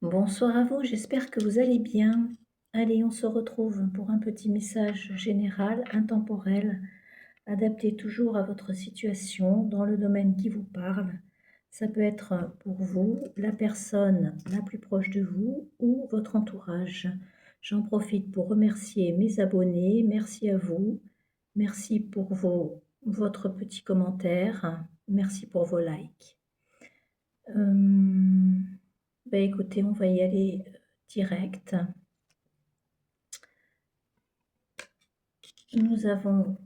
Bonsoir à vous, j'espère que vous allez bien. Allez, on se retrouve pour un petit message général, intemporel, adapté toujours à votre situation, dans le domaine qui vous parle. Ça peut être pour vous, la personne la plus proche de vous ou votre entourage. J'en profite pour remercier mes abonnés, merci à vous, merci pour votre petit commentaire, merci pour vos likes. Écoutez, on va y aller direct. Nous avons,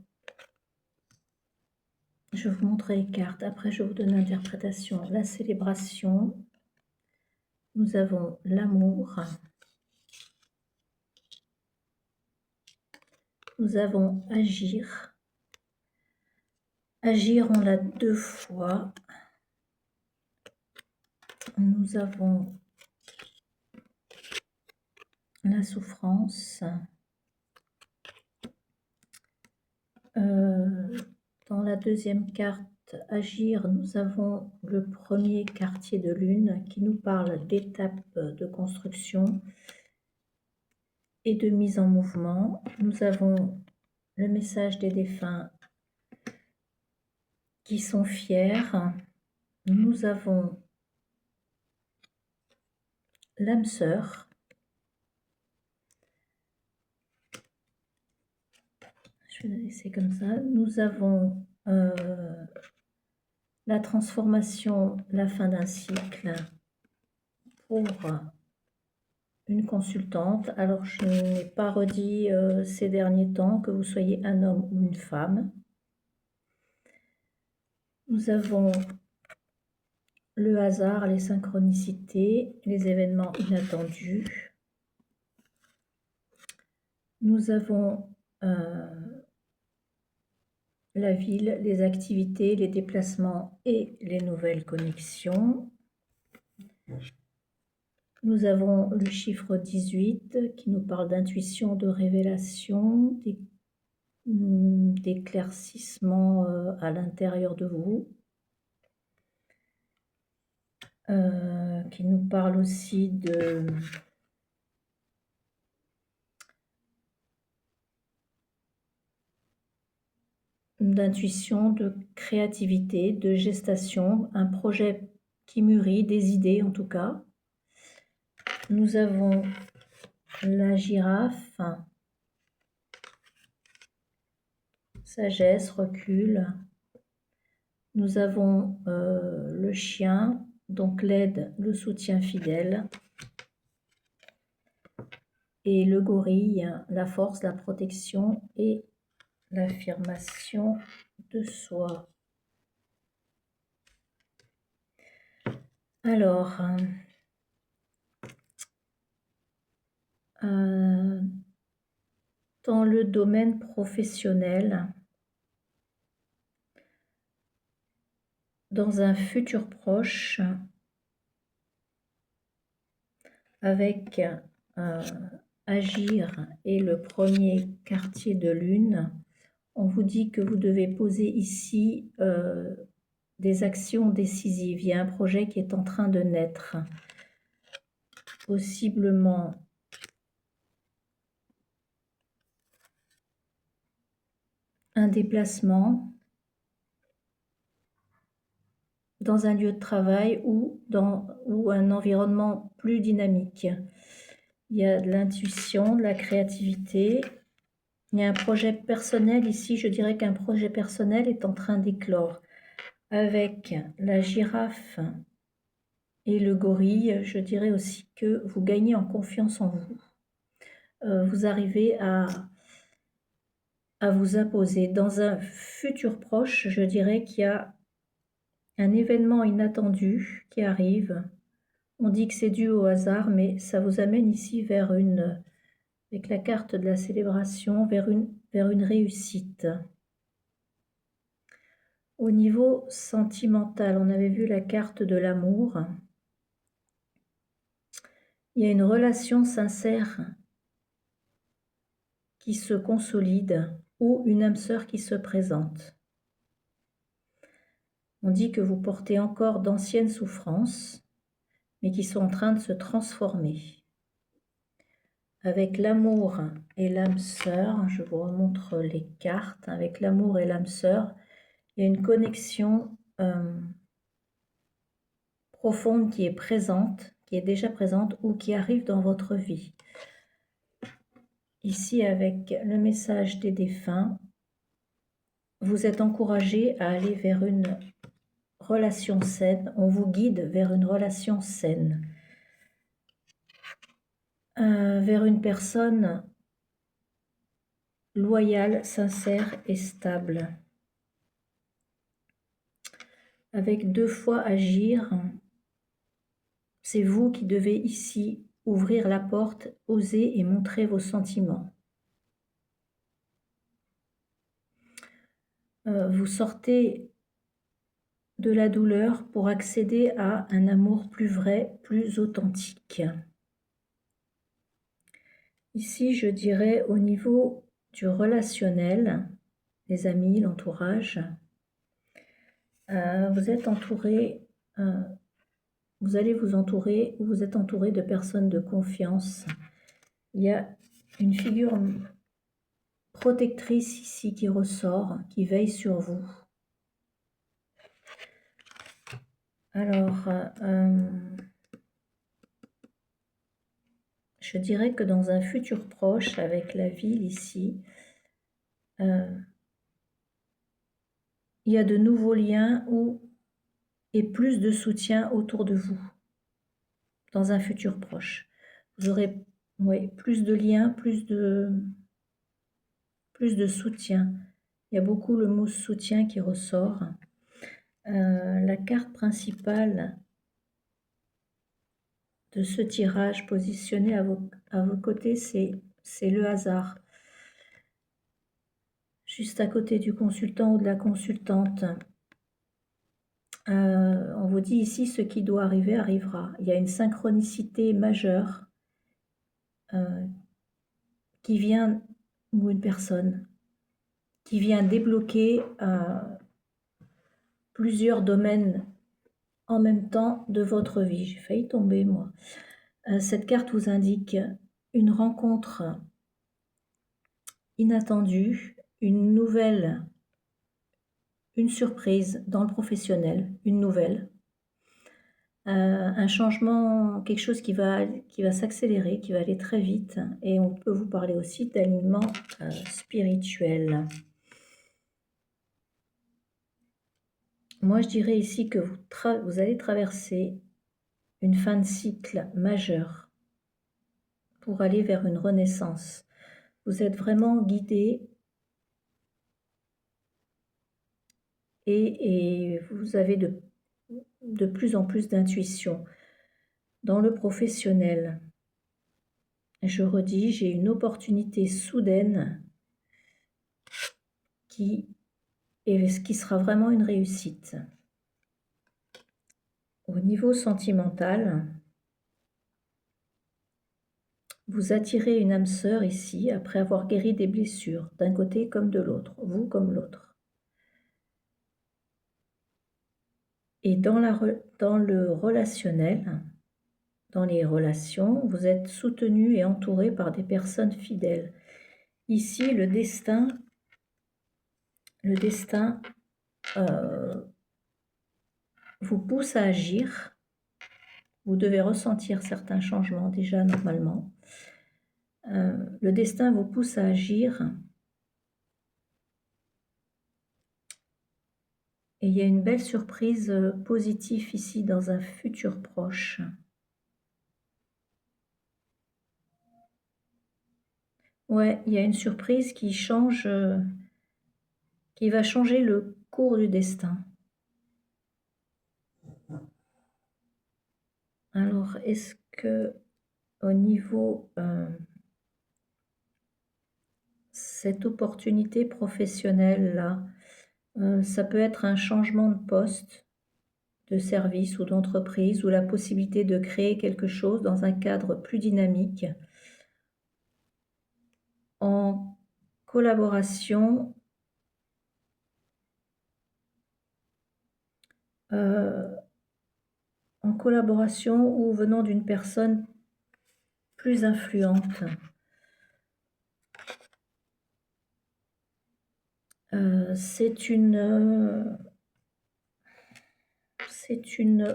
je vais vous montrer les cartes, après je vous donne l'interprétation, la célébration. Nous avons l'amour. Nous avons agir. Agir, on l'a 2 fois. Nous avons la souffrance. Dans la deuxième carte, agir, nous avons le premier quartier de lune qui nous parle d'étapes de construction et de mise en mouvement. Nous avons le message des défunts qui sont fiers. Nous avons l'âme sœur. Je vais la laisser comme ça. Nous avons la transformation, la fin d'un cycle pour une consultante. Alors, je n'ai pas redit ces derniers temps que vous soyez un homme ou une femme. Nous avons le hasard, les synchronicités, les événements inattendus. Nous avons la ville, les activités, les déplacements et les nouvelles connexions. Nous avons le chiffre 18 qui nous parle d'intuition, de révélation, d'éclaircissement à l'intérieur de vous. Qui nous parle aussi d'intuition, de créativité, de gestation, un projet qui mûrit, des idées en tout cas. Nous avons la girafe, sagesse, recul. Nous avons le chien, donc l'aide, le soutien fidèle. Et le gorille, la force, la protection et l'affirmation de soi. Alors, dans le domaine professionnel, dans un futur proche, avec agir et le premier quartier de lune, on vous dit que vous devez poser ici des actions décisives. Il y a un projet qui est en train de naître, possiblement un déplacement dans un lieu de travail ou un environnement plus dynamique. Il y a de l'intuition, de la créativité. Il y a un projet personnel ici, je dirais qu'un projet personnel est en train d'éclore. Avec la girafe et le gorille, je dirais aussi que vous gagnez en confiance en vous. Vous arrivez à vous imposer. Dans un futur proche, je dirais qu'il y a un événement inattendu qui arrive. On dit que c'est dû au hasard, mais ça vous amène ici vers avec la carte de la célébration, vers une réussite. Au niveau sentimental, on avait vu la carte de l'amour. Il y a une relation sincère qui se consolide ou une âme sœur qui se présente. On dit que vous portez encore d'anciennes souffrances, mais qui sont en train de se transformer. Avec l'amour et l'âme sœur, je vous remontre les cartes, avec l'amour et l'âme sœur, il y a une connexion profonde qui est présente, qui est déjà présente ou qui arrive dans votre vie. Ici, avec le message des défunts, vous êtes encouragé à aller vers une relation saine, on vous guide vers une relation saine, vers une personne loyale, sincère et stable. Avec 2 fois agir, c'est vous qui devez ici ouvrir la porte, oser et montrer vos sentiments. Vous sortez de la douleur pour accéder à un amour plus vrai, plus authentique. Ici, je dirais au niveau du relationnel, les amis, l'entourage, vous êtes entouré, vous allez vous entourer ou vous êtes entouré de personnes de confiance. Il y a une figure protectrice ici qui ressort, qui veille sur vous. Alors, je dirais que dans un futur proche, avec la ville ici, il y a de nouveaux liens et plus de soutien autour de vous, dans un futur proche. Vous aurez plus de liens, plus de soutien. Il y a beaucoup le mot soutien qui ressort. La carte principale de ce tirage positionné à vos côtés, c'est le hasard. Juste à côté du consultant ou de la consultante. On vous dit ici, ce qui doit arriver arrivera. Il y a une synchronicité majeure qui vient, ou une personne, qui vient débloquer plusieurs domaines en même temps de votre vie. J'ai failli tomber, moi. Cette carte vous indique une rencontre inattendue, une surprise dans le professionnel, une nouvelle. Un changement, quelque chose qui va s'accélérer, qui va aller très vite. Et on peut vous parler aussi d'alignement spirituel. Moi, je dirais ici que vous allez traverser une fin de cycle majeure pour aller vers une renaissance. Vous êtes vraiment guidé et vous avez de plus en plus d'intuition. Dans le professionnel, je redis, j'ai une opportunité soudaine qui sera vraiment une réussite. Au niveau sentimental, vous attirez une âme sœur ici après avoir guéri des blessures, d'un côté comme de l'autre, vous comme l'autre. Et dans le relationnel, dans les relations, vous êtes soutenu et entouré par des personnes fidèles. Ici, le destin vous pousse à agir. Vous devez ressentir certains changements déjà normalement. Le destin vous pousse à agir. Et il y a une belle surprise positive ici dans un futur proche. Ouais, il y a une surprise qui va changer le cours du destin. Alors, est-ce que au niveau cette opportunité professionnelle-là, ça peut être un changement de poste, de service ou d'entreprise, ou la possibilité de créer quelque chose dans un cadre plus dynamique, en collaboration en collaboration ou venant d'une personne plus influente. C'est une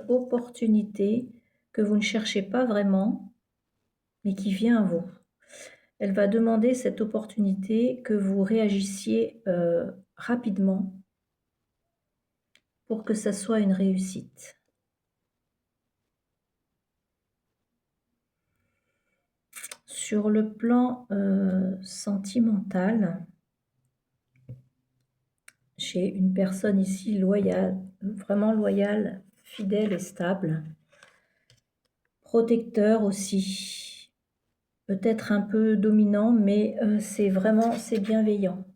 opportunité que vous ne cherchez pas vraiment, mais qui vient à vous. Elle va demander cette opportunité que vous réagissiez rapidement pour que ça soit une réussite. Sur le plan sentimental, j'ai une personne ici loyale, vraiment loyale, fidèle et stable. Protecteur aussi, peut-être un peu dominant, mais c'est bienveillant.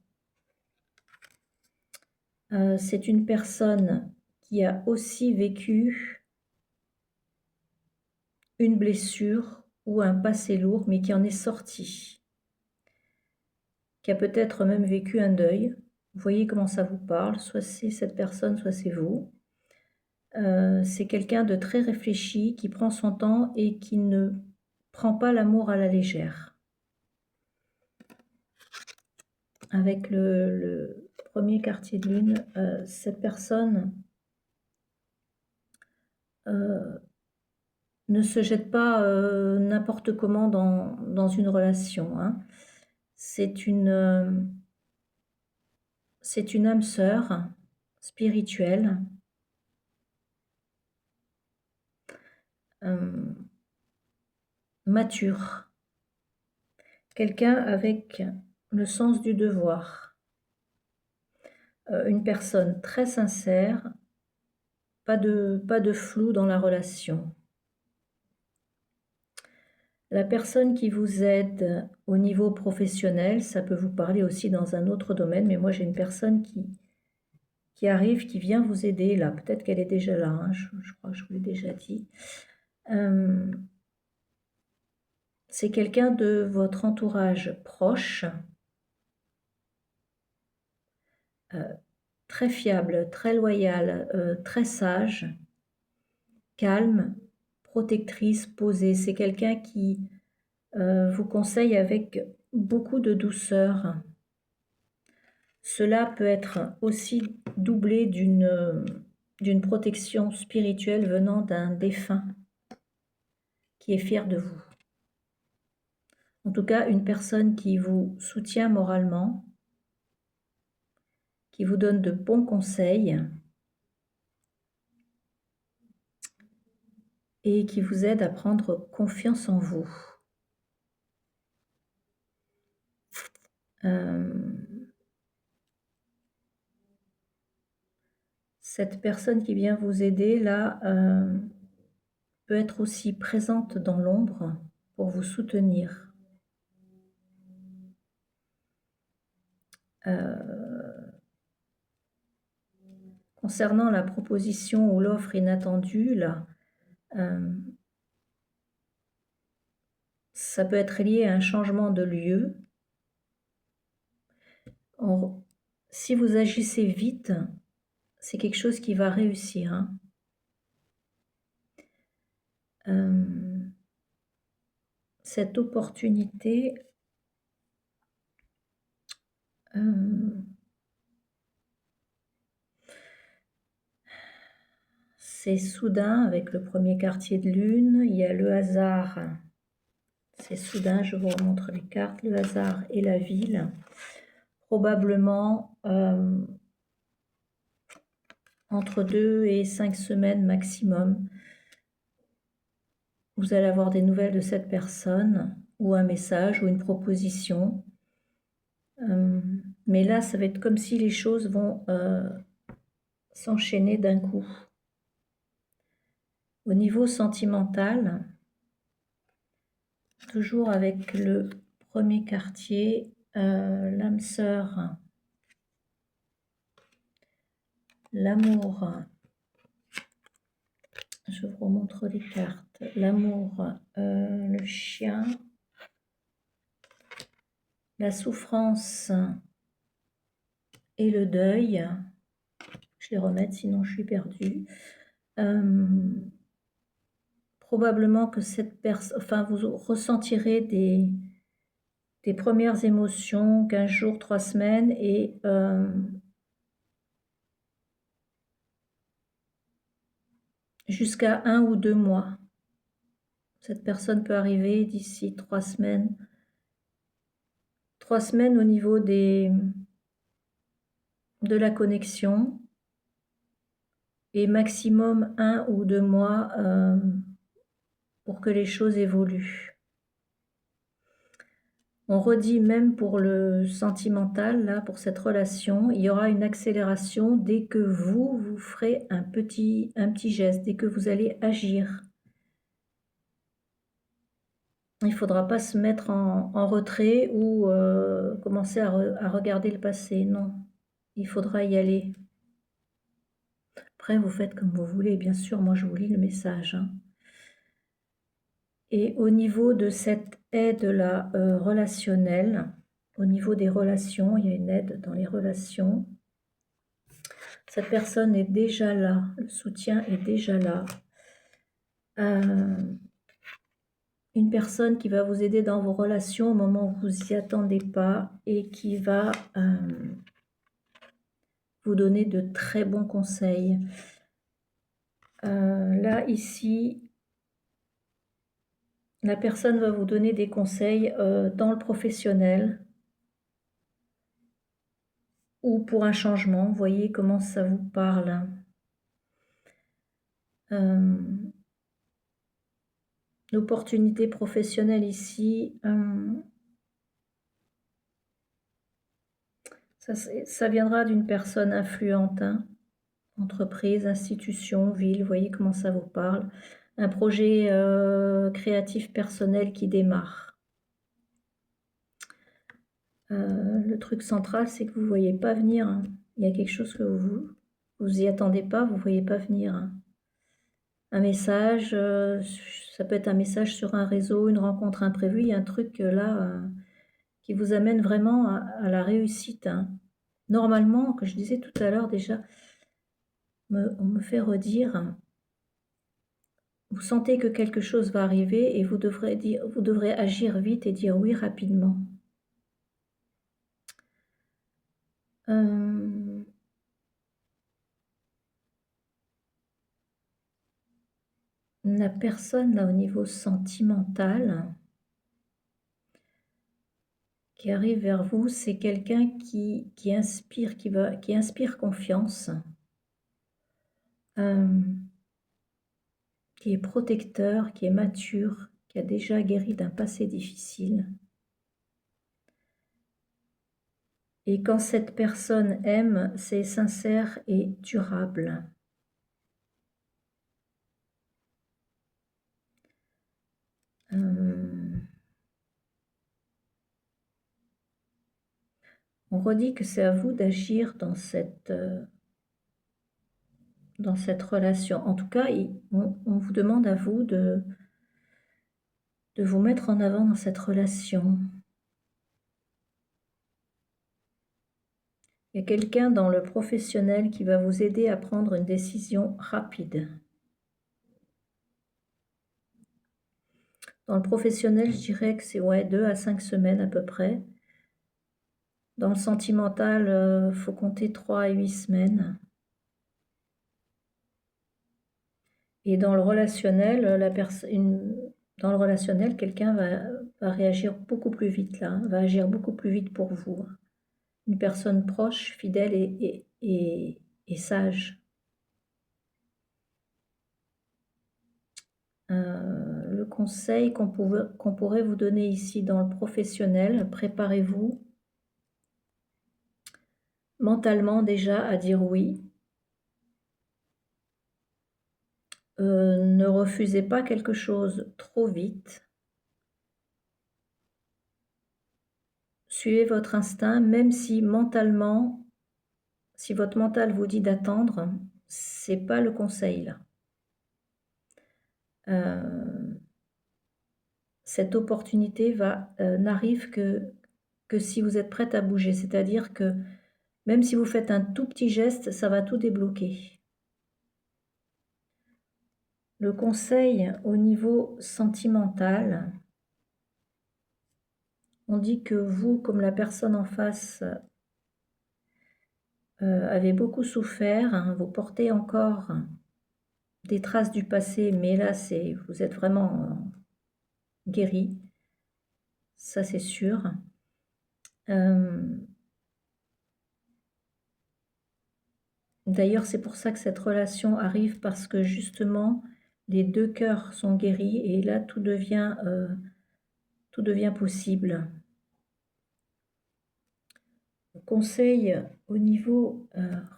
C'est une personne qui a aussi vécu une blessure ou un passé lourd, mais qui en est sorti, qui a peut-être même vécu un deuil. Vous voyez comment ça vous parle, soit c'est cette personne, soit c'est vous. C'est quelqu'un de très réfléchi, qui prend son temps et qui ne prend pas l'amour à la légère. Avec le premier quartier de lune, cette personne ne se jette pas n'importe comment dans une relation, hein. C'est une âme sœur spirituelle, mature, quelqu'un avec le sens du devoir, une personne très sincère, pas de flou dans la relation. La personne qui vous aide au niveau professionnel, ça peut vous parler aussi dans un autre domaine, mais moi j'ai une personne qui arrive, qui vient vous aider là. Peut-être qu'elle est déjà là, hein, je crois que je vous l'ai déjà dit. C'est quelqu'un de votre entourage proche, très fiable, très loyal, très sage, calme, protectrice, posée. C'est quelqu'un qui vous conseille avec beaucoup de douceur. Cela peut être aussi doublé d'une protection spirituelle venant d'un défunt qui est fier de vous. En tout cas, une personne qui vous soutient moralement, qui vous donne de bons conseils et qui vous aide à prendre confiance en vous. Cette personne qui vient vous aider là peut être aussi présente dans l'ombre pour vous soutenir. Concernant la proposition ou l'offre inattendue, là, ça peut être lié à un changement de lieu. Si vous agissez vite, c'est quelque chose qui va réussir, hein. Cette opportunité, c'est soudain avec le premier quartier de lune, il y a le hasard, c'est soudain, je vous remontre les cartes, le hasard et la ville. Probablement entre 2 et 5 semaines maximum, vous allez avoir des nouvelles de cette personne, ou un message, ou une proposition. Mais là, ça va être comme si les choses vont s'enchaîner d'un coup. Au niveau sentimental, toujours avec le premier quartier, l'âme sœur, l'amour, je vous remontre les cartes, l'amour, le chien, la souffrance et le deuil. Je les remette, sinon je suis perdue. probablement que cette personne, enfin, vous ressentirez des premières émotions, 15 jours, 3 semaines et jusqu'à 1 ou 2 mois. Cette personne peut arriver d'ici 3 semaines. 3 semaines au niveau de la connexion et maximum 1 ou 2 mois pour que les choses évoluent. On redit même pour le sentimental, là, pour cette relation, il y aura une accélération dès que vous ferez un petit geste, dès que vous allez agir. Il ne faudra pas se mettre en retrait ou commencer à regarder le passé, non. Il faudra y aller. Après, vous faites comme vous voulez, bien sûr, moi je vous lis le message. Hein. Et au niveau de cette aide-là relationnelle, au niveau des relations, il y a une aide dans les relations. Cette personne est déjà là, le soutien est déjà là. Une personne qui va vous aider dans vos relations au moment où vous n'y attendez pas et qui va vous donner de très bons conseils. Là, ici, la personne va vous donner des conseils dans le professionnel ou pour un changement. Vous voyez comment ça vous parle. L'opportunité professionnelle ici, ça viendra d'une personne influente, hein. Entreprise, institution, ville, vous voyez comment ça vous parle. Un projet créatif personnel qui démarre. Le truc central, c'est que vous ne voyez pas venir. Hein. Il y a quelque chose que vous y attendez pas, vous ne voyez pas venir. Hein. Un message, ça peut être un message sur un réseau, une rencontre imprévue. Il y a un truc là qui vous amène vraiment à la réussite. Hein. Normalement, que je disais tout à l'heure déjà, on me fait redire, vous sentez que quelque chose va arriver et vous devrez agir vite et dire oui rapidement. La personne là au niveau sentimental qui arrive vers vous, c'est quelqu'un qui inspire, qui inspire confiance, qui est protecteur, qui est mature, qui a déjà guéri d'un passé difficile. Et quand cette personne aime, c'est sincère et durable. On redit que c'est à vous d'agir dans cette relation. En tout cas, on vous demande à vous de vous mettre en avant dans cette relation. Il y a quelqu'un dans le professionnel qui va vous aider à prendre une décision rapide. Dans le professionnel, je dirais que c'est 2 à 5 semaines à peu près. Dans le sentimental, faut compter 3 à 8 semaines. Et dans le relationnel, dans le relationnel, quelqu'un va réagir beaucoup plus vite là, va agir beaucoup plus vite pour vous. Une personne proche, fidèle et sage. Le conseil qu'on pourrait vous donner ici dans le professionnel, préparez-vous mentalement déjà à dire oui. Ne refusez pas quelque chose trop vite. Suivez votre instinct, même si mentalement, si votre mental vous dit d'attendre, c'est pas le conseil là. Cette opportunité n'arrive que si vous êtes prête à bouger. C'est-à-dire que même si vous faites un tout petit geste, ça va tout débloquer. Le conseil au niveau sentimental, on dit que vous, comme la personne en face, avez beaucoup souffert, hein, vous portez encore des traces du passé, mais là, vous êtes vraiment guéri, ça c'est sûr. D'ailleurs, c'est pour ça que cette relation arrive, parce que justement, les deux cœurs sont guéris et là, tout devient possible. Conseil au niveau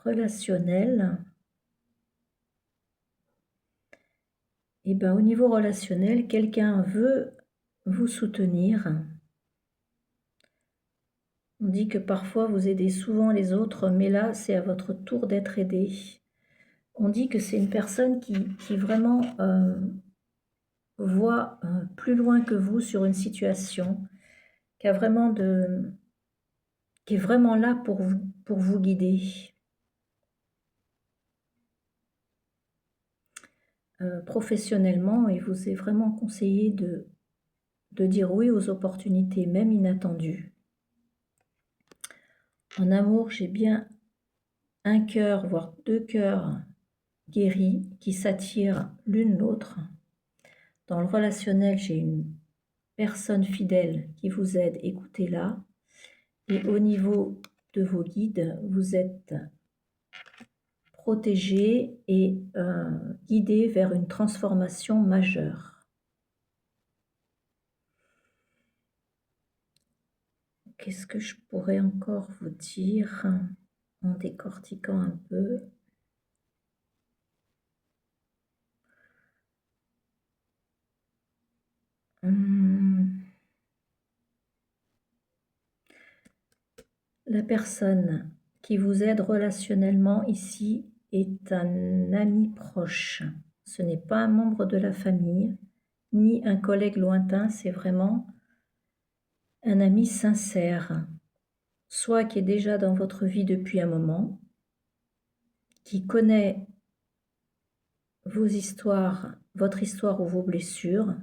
relationnel. Et ben, au niveau relationnel, quelqu'un veut vous soutenir. On dit que parfois vous aidez souvent les autres, mais là, c'est à votre tour d'être aidé. On dit que c'est une personne qui vraiment voit plus loin que vous sur une situation, qui est vraiment là pour vous guider. Professionnellement, il vous est vraiment conseillé de dire oui aux opportunités, même inattendues. En amour, j'ai bien un cœur, voire deux cœurs guéris qui s'attirent l'une l'autre. Dans le relationnel, j'ai une personne fidèle qui vous aide, écoutez-la. Et au niveau de vos guides, vous êtes protégé et guidé vers une transformation majeure. Qu'est-ce que je pourrais encore vous dire en décortiquant un peu? La personne qui vous aide relationnellement ici est un ami proche. Ce n'est pas un membre de la famille, ni un collègue lointain, c'est vraiment un ami sincère, soit qui est déjà dans votre vie depuis un moment, qui connaît vos histoires, votre histoire ou vos blessures,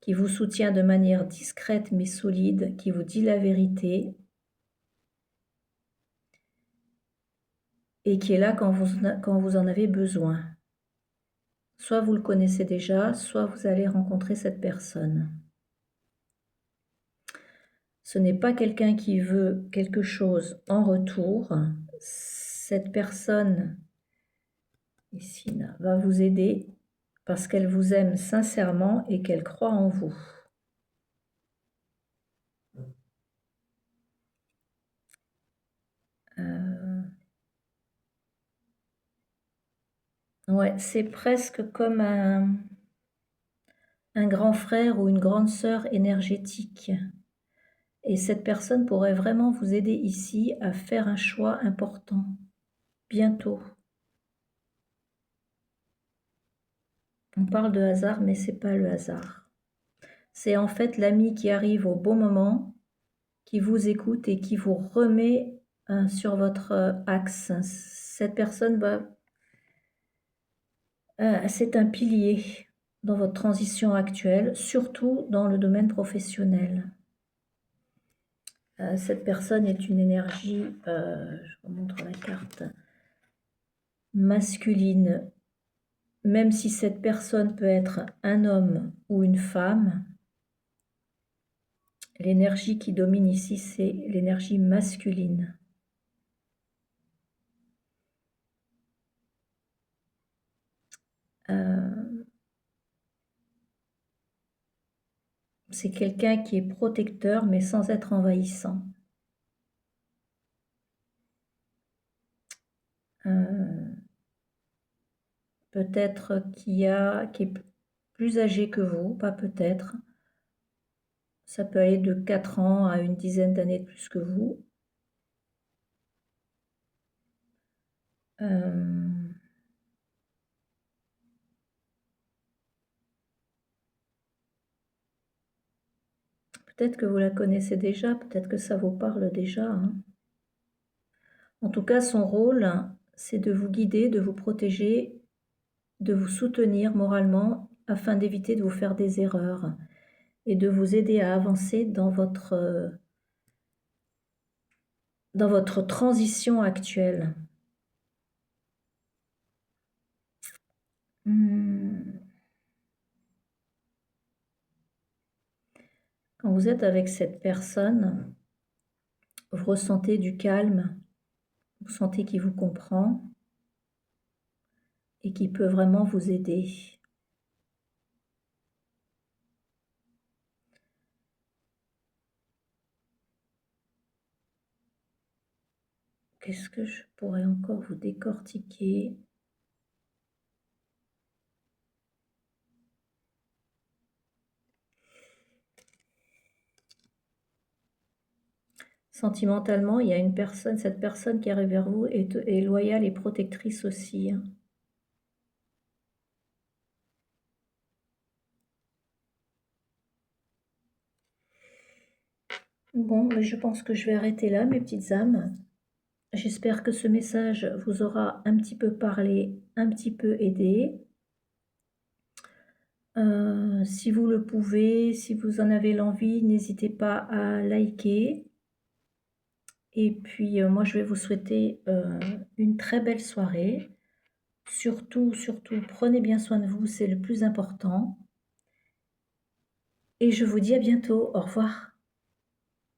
qui vous soutient de manière discrète mais solide, qui vous dit la vérité et qui est là quand vous en avez besoin. Soit vous le connaissez déjà, soit vous allez rencontrer cette personne. Ce n'est pas quelqu'un qui veut quelque chose en retour. Cette personne, ici, là, va vous aider parce qu'elle vous aime sincèrement et qu'elle croit en vous. Ouais, c'est presque comme un grand frère ou une grande sœur énergétique. Et cette personne pourrait vraiment vous aider ici à faire un choix important, bientôt. On parle de hasard, mais c'est pas le hasard. C'est en fait l'ami qui arrive au bon moment, qui vous écoute et qui vous remet sur votre axe. Cette personne c'est un pilier dans votre transition actuelle, surtout dans le domaine professionnel. Cette personne est une énergie, je vous montre la carte, masculine. Même si cette personne peut être un homme ou une femme, l'énergie qui domine ici, c'est l'énergie masculine. C'est quelqu'un qui est protecteur, mais sans être envahissant. Peut-être qui est plus âgé que vous, pas peut-être. Ça peut aller de 4 ans à une dizaine d'années de plus que vous. Peut-être que vous la connaissez déjà, peut-être que ça vous parle déjà. Hein. En tout cas, son rôle, c'est de vous guider, de vous protéger, de vous soutenir moralement afin d'éviter de vous faire des erreurs et de vous aider à avancer dans votre transition actuelle. Mmh. Quand vous êtes avec cette personne, vous ressentez du calme, vous sentez qu'il vous comprend et qu'il peut vraiment vous aider. Qu'est-ce que je pourrais encore vous décortiquer? Sentimentalement, il y a une personne, cette personne qui arrive vers vous est loyale et protectrice aussi, hein. Bon, mais je pense que je vais arrêter là, mes petites âmes. J'espère que ce message vous aura un petit peu parlé, un petit peu aidé. Si vous le pouvez, si vous en avez l'envie, n'hésitez pas à liker. Et puis, moi, je vais vous souhaiter une très belle soirée. Surtout, surtout, prenez bien soin de vous, c'est le plus important. Et je vous dis à bientôt. Au revoir.